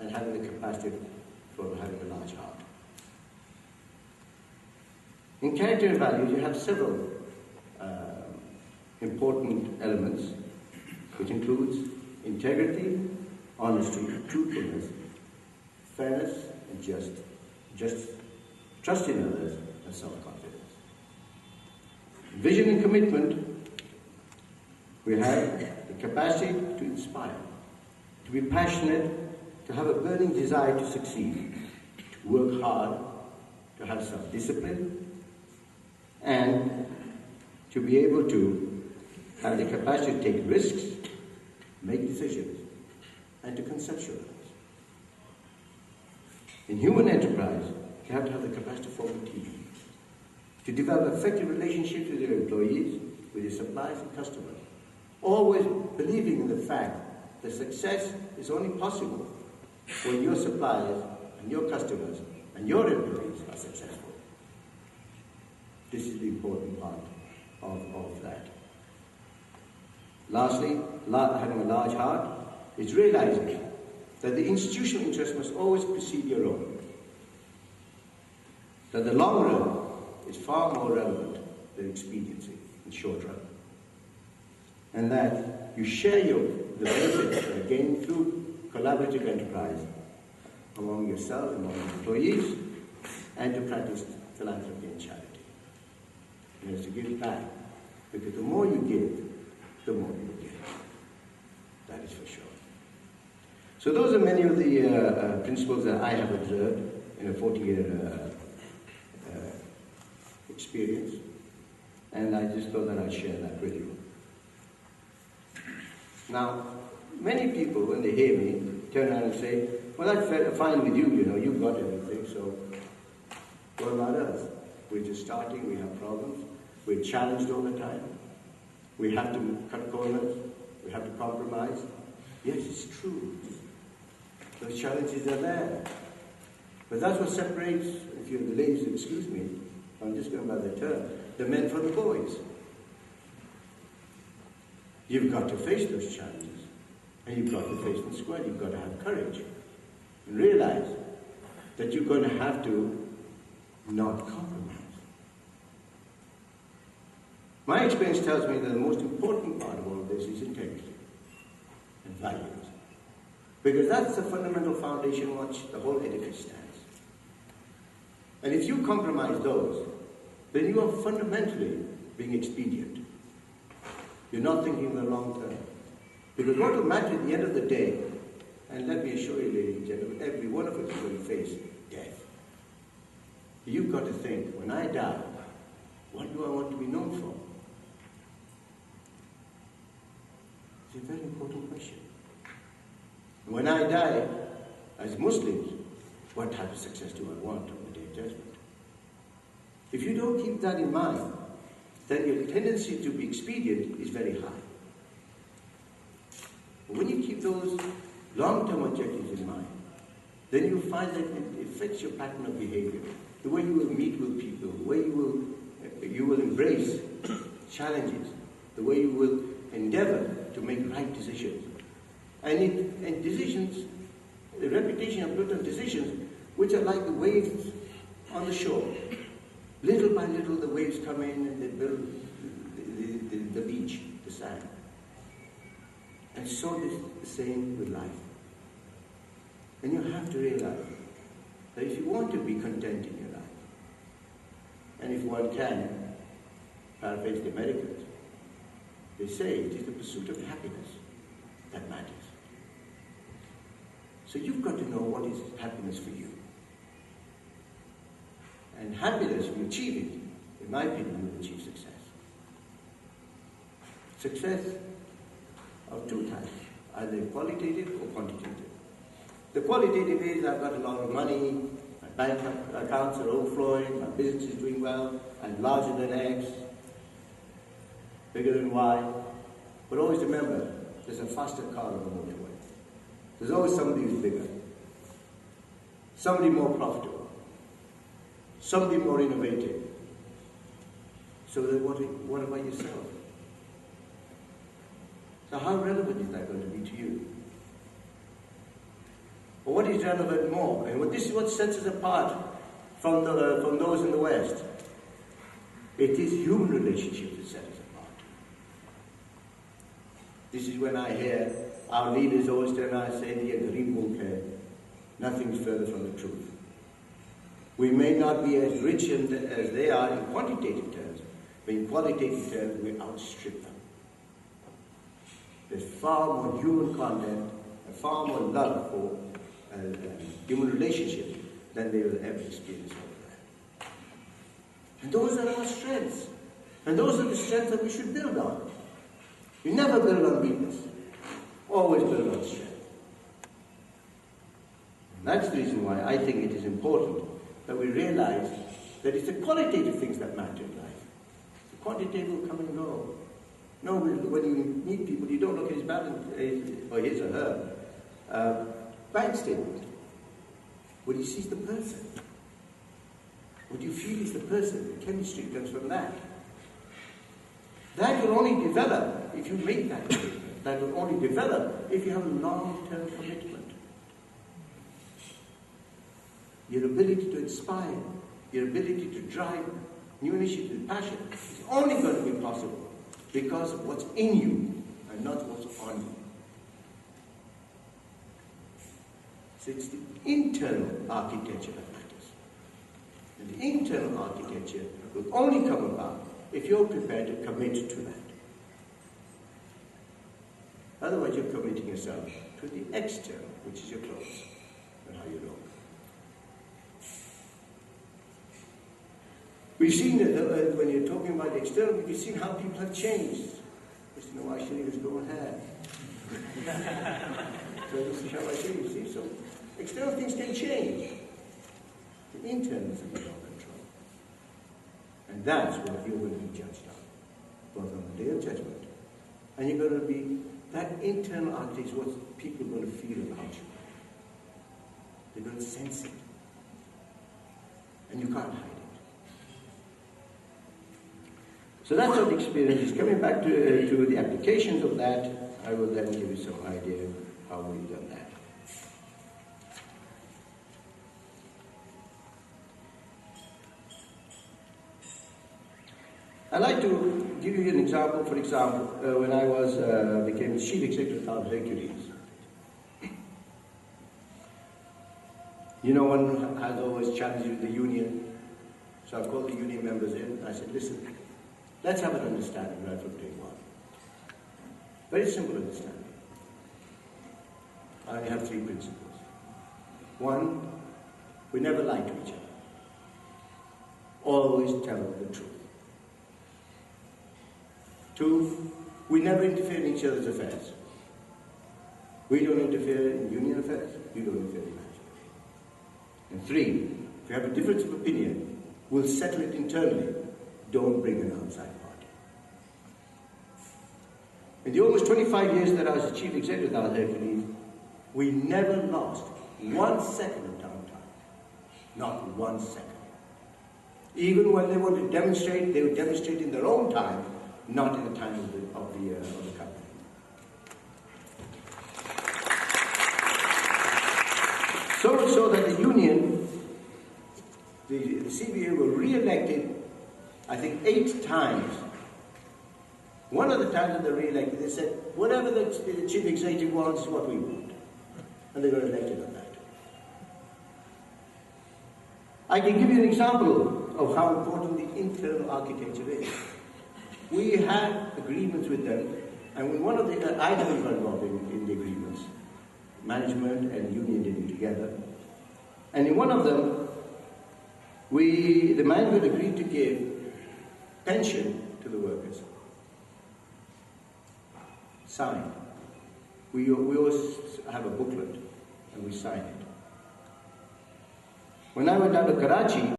and having the capacity for having a large heart. In character and values, you have several important elements, which includes integrity, honesty, truthfulness, fairness, and just trust in others, and self-confidence. Vision and commitment, we have the capacity to inspire, to be passionate, to have a burning desire to succeed, to work hard, to have self-discipline, and to be able to have the capacity to take risks, make decisions, and to conceptualize. In human enterprise, you have to have the capacity to form a team, to develop effective relationships with your employees, with your suppliers and customers, always believing in the fact that success is only possible when your suppliers and your customers and your employees are successful. This is the important part of that. Lastly, having a large heart is realizing that the institutional interest must always precede your own. That the long run is far more relevant than expediency in short run. And that you share the benefits that are gained through collaborative enterprise among yourself, among your employees, and to practice philanthropy and charity. And it's to give back, because the more you give, the more you get. That is for sure. So those are many of the principles that I have observed in a 40-year experience, and I just thought that I'd share that with you. Now, many people, when they hear me, turn around and say, well, that's fine with you, you've got everything, so what about us? We're just starting, we have problems, we're challenged all the time, we have to cut corners, we have to compromise. Yes, it's true. Those challenges are there. But that's what separates, if you're the ladies, excuse me, I'm just going by the term, the men from the boys. You've got to face those challenges. And you've got to face them square. You've got to have courage. And realize that you're going to have to not compromise. My experience tells me that the most important part of all of this is integrity and values. Because that's the fundamental foundation on which the whole edifice stands. And if you compromise those, then you are fundamentally being expedient. You're not thinking in the long term. Because what will matter at the end of the day, and let me assure you, ladies and gentlemen, every one of us is going to face death. You've got to think, when I die, what do I want to be known for? It's a very important question. When I die, as Muslims, what type of success do I want on the Day of Judgment? If you don't keep that in mind, then your tendency to be expedient is very high. But when you keep those long-term objectives in mind, then you find that it affects your pattern of behavior, the way you will meet with people, the way you will embrace challenges, the way you will endeavor to make right decisions. And decisions, the reputation of built on decisions, which are like the waves on the shore. Little by little, the waves come in and they build the beach, the sand. And so is the same with life. And you have to realize that if you want to be content in your life, and if one can paraphrase the Americans, they say it is the pursuit of happiness that matters. So you've got to know what is happiness for you. And happiness, if you achieve it, in my opinion, you will achieve success. Success of two types, either qualitative or quantitative. The qualitative is I've got a lot of money, my bank accounts are overflowing, my business is doing well, I'm larger than X, bigger than Y. But always remember, there's a faster car on the motorway. There's always somebody who's bigger, somebody more profitable, somebody more innovative. So then what about yourself? So how relevant is that going to be to you? Or what is relevant more? And this is what sets us apart from those in the West. It is human relationships that set us apart. This is when I hear our leaders always turn around and say, "TiE Garib Mulk hai." Nothing's further from the truth. We may not be as rich as they are in quantitative terms, but in qualitative terms, we outstrip them. There's far more human content and far more love for human relationships than they will ever experience over there. And those are our strengths. And those are the strengths that we should build on. We never build on weakness. Always build on strength. And that's the reason why I think it is important that we realize that it's the qualitative things that matter in life. The quantitative will come and go. No, when you meet people, you don't look at his balance, or his or her bank statement. What you see is the person. What you feel is the person. The chemistry comes from that. That will only develop if you make that commitment. That will only develop if you have a long-term commitment. Your ability to inspire, your ability to drive new initiatives with passion is only going to be possible because of what's in you and not what's on you. So it's the internal architecture that matters. And the internal architecture will only come about if you're prepared to commit to that. Otherwise, you're committing yourself to the external, which is your clothes and how you look. We've seen that when you're talking about the external, we've seen how people have changed. Mr. Nawaz Sharif has grown hair. So Mr. Shahbaz Sharif, see, so external things can change. The internal is under your control. And that's what you're going to be judged on, both on the day of judgment. And you're going to be, that internal architecture is what people are going to feel about you. They're going to sense it. And you can't hide it. So that's what the experience is. Coming back to the applications of that, I will then give you some idea of how we've done that. I'd like to give you an example. For example, when I became chief executive of Hercules. You know, one has always challenged with the union. So I called the union members in and I said, listen, let's have an understanding right from day one. Very simple understanding. I only have 3 principles. 1, we never lie to each other. Always tell the truth. 2, we never interfere in each other's affairs. We don't interfere in union affairs, you don't interfere in management. And 3, if you have a difference of opinion, we'll settle it internally. Don't bring an outside party. In the almost 25 years that I was the chief executive of Hercules, we never lost 1 second of downtime. Not 1 second. Even when they wanted to demonstrate, they would demonstrate in their own time, not in the time of the company. So that the union, the CBA were re-elected, I think 8 times. One of the times that they were re-elected, they said, whatever the chief executive wants is what we want. And they got elected on that. I can give you an example of how important the internal architecture is. We had agreements with them, and when one of the items were involved in the agreements, management and union did it together. And in one of them, the management agreed to give pension to the workers. Signed. We always have a booklet, and we sign it. When I went down to Karachi,